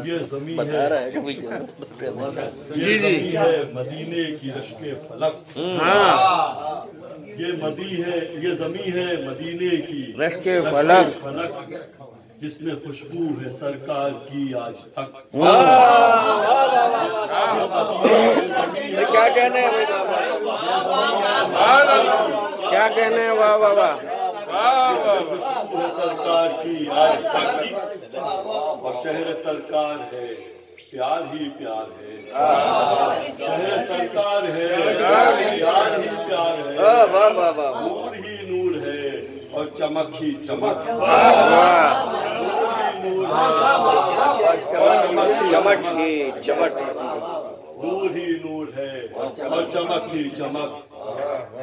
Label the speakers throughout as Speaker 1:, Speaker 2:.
Speaker 1: یہ زمین
Speaker 2: بتا رہا ہے کہ
Speaker 1: یہ زمین ہے مدینے کی رشک فلک. یہ زمین ہے مدینے کی
Speaker 2: رشک فلک
Speaker 1: جس میں خوشبو ہے سرکار کی آج تک.
Speaker 2: کیا کہنے ہیں کیا کہنے ہیں؟ واہ واہ واہ.
Speaker 1: خوشبو ہے سرکار کی آج تک اور شہر سرکار ہے پیار ہی پیار ہے. شہر سرکار ہے پیار ہی پیار ہے.
Speaker 2: واہ واہ واہ.
Speaker 1: نور ہی نور ہے اور چمک ہی چمک.
Speaker 2: چمک ہی چمک.
Speaker 1: نور ہی نور ہے اور چمک ہی چمک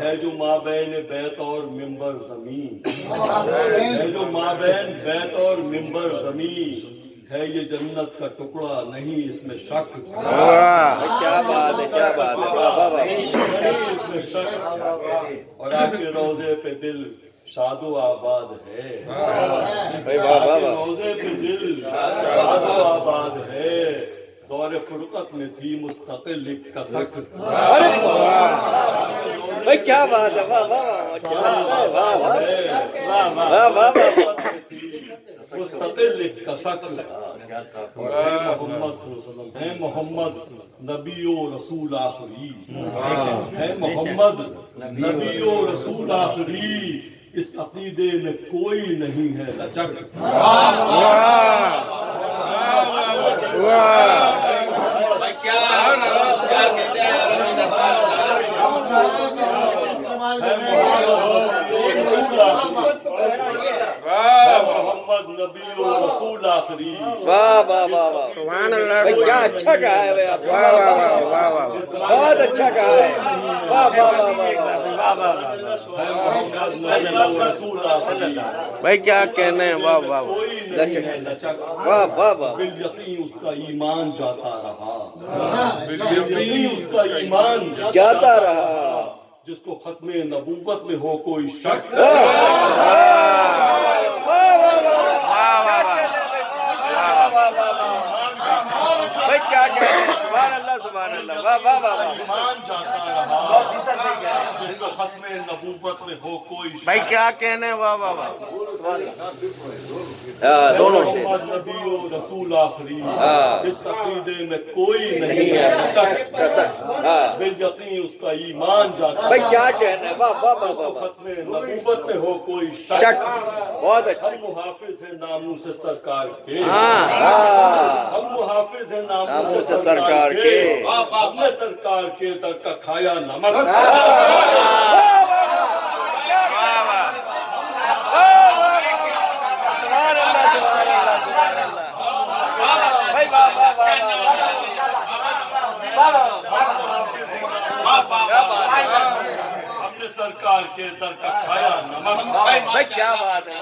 Speaker 1: ہے جو مابین بیت اور منبر زمین. ہے جو مابین بیت اور منبر زمین ہے. یہ جنت کا ٹکڑا نہیں اس میں شک.
Speaker 2: کیا بات ہے کیا بات ہے. واہ واہ واہ.
Speaker 1: نہیں اس میں شک اور آپ کے روضے پہ دل شاد و آباد ہے.
Speaker 2: واہ واہ واہ.
Speaker 1: روضے پہ دل شاد و آباد ہے. دور فرقت میں تھی مستقل ایک کسک.
Speaker 2: ارے بھائی کیا بات ہے. واہ واہ واہ واہ واہ.
Speaker 1: مستقل ایک کسک. اے محمد صلی اللہ علیہ وسلم اے محمد نبی و رسول آخری. اے محمد نبی و رسول آخری. اس عقیدے میں کوئی نہیں ہے لچک. محمد نبی و رسول آخری.
Speaker 2: واہ واہ واہ واہ. سبحان اللہ. کیا اچھا کہا ہے آپ. واہ واہ واہ واہ. بہت اچھا کہا ہے. واہ واہ واہ واہ.
Speaker 1: محمد نبی و رسول آخری.
Speaker 2: بھائی کیا کہنے ہیں. واہ واہ واہ.
Speaker 1: کوئی نہیں ہے لچک.
Speaker 2: واہ واہ واہ.
Speaker 1: بالیقین اس کا ایمان جاتا رہا. بالیقین اس کا ایمان
Speaker 2: جاتا رہا.
Speaker 1: جس کو ختم نبوت میں ہو کوئی شک. بھائی کیا کہنے ہیں. سبحان اللہ سبحان اللہ. واہ واہ واہ. ایمان جاتا رہا جس کو ختم نبوت میں ہو کوئی شک.
Speaker 2: بھائی کیا کہنے ہیں. واہ واہ واہ. دونوں سے.
Speaker 1: محمد نبی و رسول آخری. اس عقیدے میں کوئی نہیں ہے لچک. بالیقین اس کا ایمان جاتا.
Speaker 2: بھائی کیا کہنے ہیں. واہ واہ واہ واہ.
Speaker 1: ختم نبوت میں ہو کوئی شک.
Speaker 2: چک. بہت اچھا.
Speaker 1: ہم محافظ ہیں ناموس سرکار کے.
Speaker 2: ہاں.
Speaker 1: ہم محافظ ہیں
Speaker 2: ناموس
Speaker 1: ناموس
Speaker 2: سرکار کے.
Speaker 1: ہم نے سرکار کے در کا کھایا نمک. ہم نے سرکار کے در کا کھایا نمک.
Speaker 2: بھائی کیا بات ہے.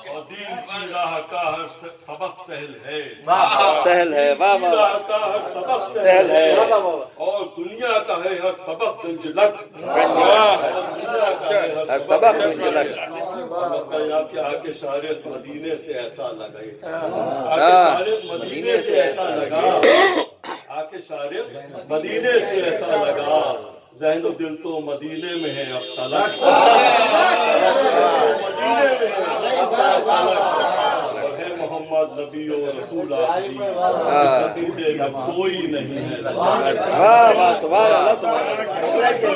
Speaker 1: اور دین کی راہ کا ہر سبق سہل ہے.
Speaker 2: سہل ہے. واہ واہ.
Speaker 1: راہ کا ہر سبق
Speaker 2: سہل ہے.
Speaker 1: اور دنیا کا ہے ہر سبق گنجلک.
Speaker 2: ہر سبق گنجلک.
Speaker 1: آپ کے آکے شہریت مدینے سے ایسا لگے. آکے شہریت مدینے سے ایسا لگا. آکے شہریت مدینے سے ایسا لگا. ذہن و دل تو مدینے میں ہے اب تلک. مدینے میں ہے اب تلک. اور ہے محمد نبی و رسول آخری. اس عقیدے میں کوئی نہیں ہے.
Speaker 2: واہ واہ. سبحان اللہ سبحان اللہ.